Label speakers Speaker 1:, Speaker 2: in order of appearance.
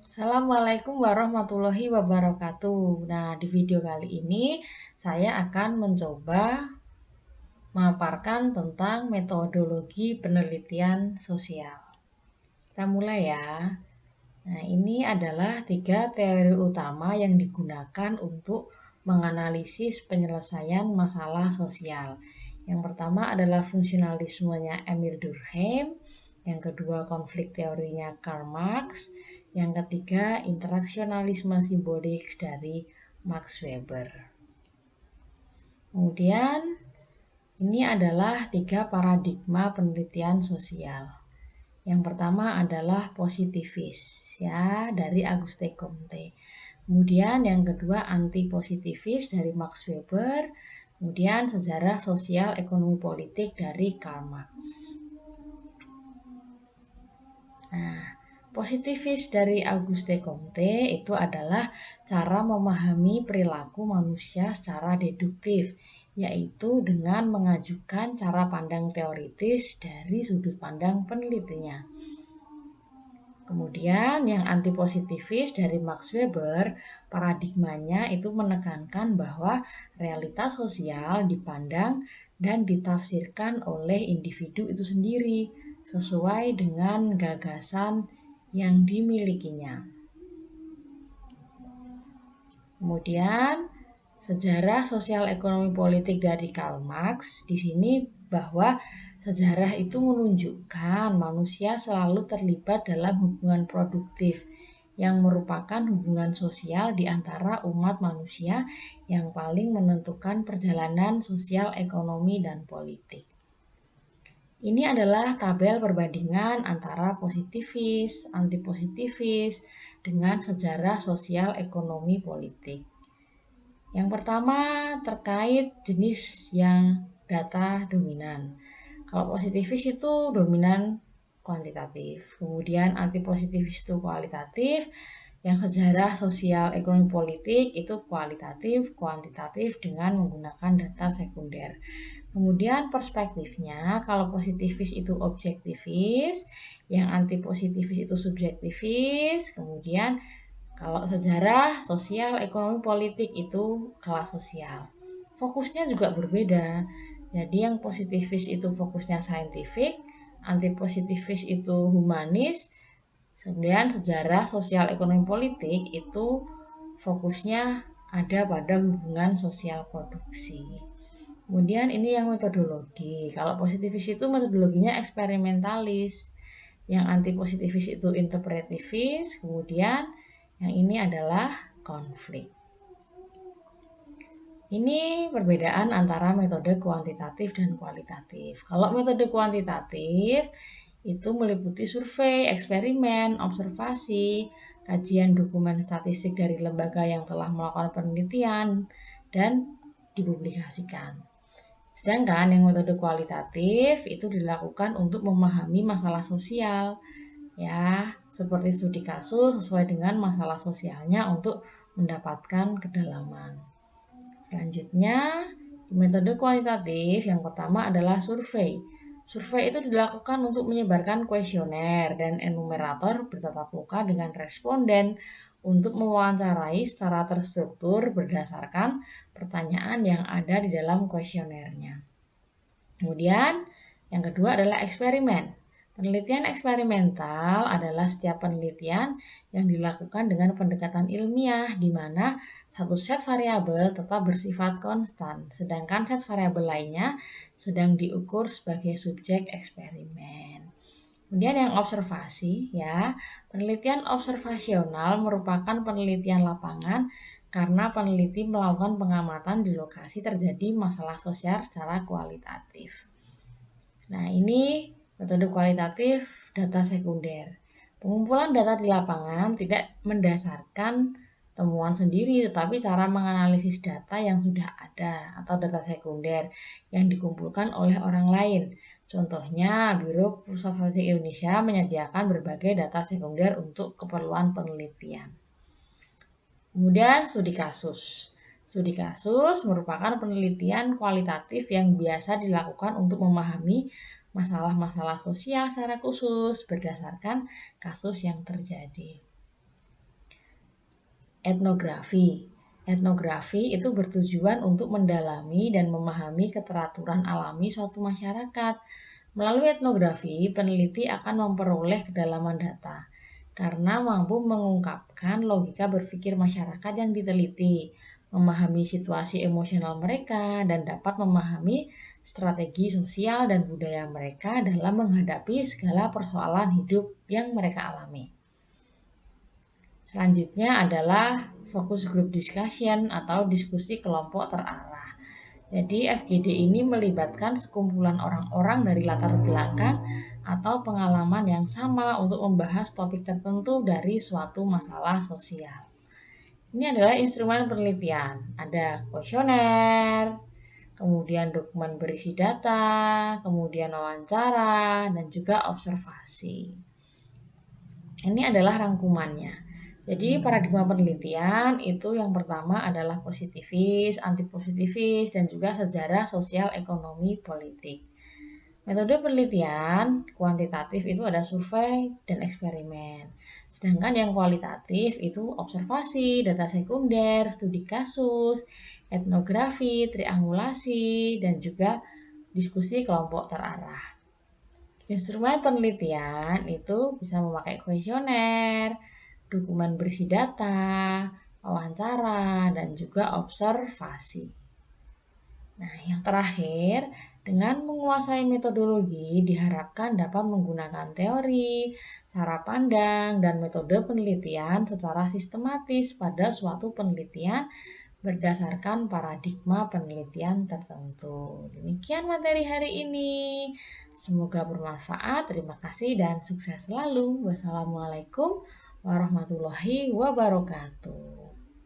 Speaker 1: Assalamualaikum warahmatullahi wabarakatuh. Nah, di video kali ini saya akan mencoba memaparkan tentang metodologi penelitian sosial. Kita mulai ya. Nah, ini adalah 3 teori utama yang digunakan untuk menganalisis penyelesaian masalah sosial. Yang pertama adalah fungsionalismenya Emil Durkheim, yang kedua konflik teorinya Karl Marx, yang ketiga interaksionalisme simbolik dari Max Weber. Kemudian ini adalah 3 paradigma penelitian sosial. Yang pertama adalah positivis ya dari Auguste Comte. Kemudian yang kedua anti-positivis dari Max Weber. Kemudian sejarah sosial ekonomi politik dari Karl Marx. Nah, positivis dari Auguste Comte itu adalah cara memahami perilaku manusia secara deduktif, yaitu dengan mengajukan cara pandang teoritis dari sudut pandang penelitinya. Kemudian yang antipositivis dari Max Weber, paradigmanya itu menekankan bahwa realitas sosial dipandang dan ditafsirkan oleh individu itu sendiri sesuai dengan gagasan yang dimilikinya. Kemudian sejarah sosial ekonomi politik dari Karl Marx di sini bahwa sejarah itu menunjukkan manusia selalu terlibat dalam hubungan produktif yang merupakan hubungan sosial di antara umat manusia yang paling menentukan perjalanan sosial, ekonomi, dan politik. Ini adalah tabel perbandingan antara positivis, antipositivis dengan sejarah sosial ekonomi politik. Yang pertama terkait jenis yang data dominan. Kalau positivis itu dominan kuantitatif, kemudian antipositivis itu kualitatif, yang sejarah sosial ekonomi politik itu kualitatif, kuantitatif dengan menggunakan data sekunder. Kemudian perspektifnya, kalau positivis itu objektivis, yang antipositivis itu subjektivis, kemudian kalau sejarah sosial ekonomi politik itu kelas sosial. Fokusnya juga berbeda. Jadi yang positivis itu fokusnya saintifik, antipositivis itu humanis, kemudian sejarah sosial ekonomi politik itu fokusnya ada pada hubungan sosial produksi. Kemudian ini yang metodologi. Kalau positivis itu metodologinya eksperimentalis. Yang antipositivis itu interpretivis. Kemudian yang ini adalah konflik. Ini perbedaan antara metode kuantitatif dan kualitatif. Kalau metode kuantitatif itu meliputi survei, eksperimen, observasi, kajian dokumen statistik dari lembaga yang telah melakukan penelitian, dan dipublikasikan. Sedangkan yang metode kualitatif itu dilakukan untuk memahami masalah sosial, ya, seperti studi kasus sesuai dengan masalah sosialnya untuk mendapatkan kedalaman. Selanjutnya, di metode kualitatif yang pertama adalah survei. Survei itu dilakukan untuk menyebarkan kuesioner dan enumerator bertatap muka dengan responden untuk mewawancarai secara terstruktur berdasarkan pertanyaan yang ada di dalam kuesionernya. Kemudian, yang kedua adalah eksperimen. Penelitian eksperimental adalah setiap penelitian yang dilakukan dengan pendekatan ilmiah di mana satu set variabel tetap bersifat konstan, sedangkan set variabel lainnya sedang diukur sebagai subjek eksperimen. Kemudian yang observasi ya, penelitian observasional merupakan penelitian lapangan karena peneliti melakukan pengamatan di lokasi terjadi masalah sosial secara kualitatif. Nah, ini metode kualitatif data sekunder. Pengumpulan data di lapangan tidak mendasarkan temuan sendiri, tetapi cara menganalisis data yang sudah ada atau data sekunder yang dikumpulkan oleh orang lain. Contohnya, Biro Pusat Statistik Indonesia menyediakan berbagai data sekunder untuk keperluan penelitian. Kemudian studi kasus. Studi kasus merupakan penelitian kualitatif yang biasa dilakukan untuk memahami masalah-masalah sosial secara khusus berdasarkan kasus yang terjadi. Etnografi. Etnografi itu bertujuan untuk mendalami dan memahami keteraturan alami suatu masyarakat. Melalui etnografi, peneliti akan memperoleh kedalaman data karena mampu mengungkapkan logika berpikir masyarakat yang diteliti, memahami situasi emosional mereka, dan dapat memahami strategi sosial dan budaya mereka dalam menghadapi segala persoalan hidup yang mereka alami. Selanjutnya adalah focus group discussion atau diskusi kelompok terarah. Jadi FGD ini melibatkan sekumpulan orang-orang dari latar belakang atau pengalaman yang sama untuk membahas topik tertentu dari suatu masalah sosial. Ini adalah instrumen penelitian. Ada kuesioner, kemudian dokumen berisi data, kemudian wawancara, dan juga observasi. Ini adalah rangkumannya. Jadi paradigma penelitian itu yang pertama adalah positivis, antipositivis, dan juga sejarah sosial ekonomi politik. Metode penelitian kuantitatif itu ada survei dan eksperimen. Sedangkan yang kualitatif itu observasi, data sekunder, studi kasus, etnografi, triangulasi, dan juga diskusi kelompok terarah. Instrumen penelitian itu bisa memakai kuesioner, dokumen berisi data, wawancara, dan juga observasi. Nah, yang terakhir, dengan menguasai metodologi diharapkan dapat menggunakan teori, cara pandang, dan metode penelitian secara sistematis pada suatu penelitian berdasarkan paradigma penelitian tertentu. Demikian materi hari ini. Semoga bermanfaat. Terima kasih dan sukses selalu. Wassalamualaikum warahmatullahi wabarakatuh.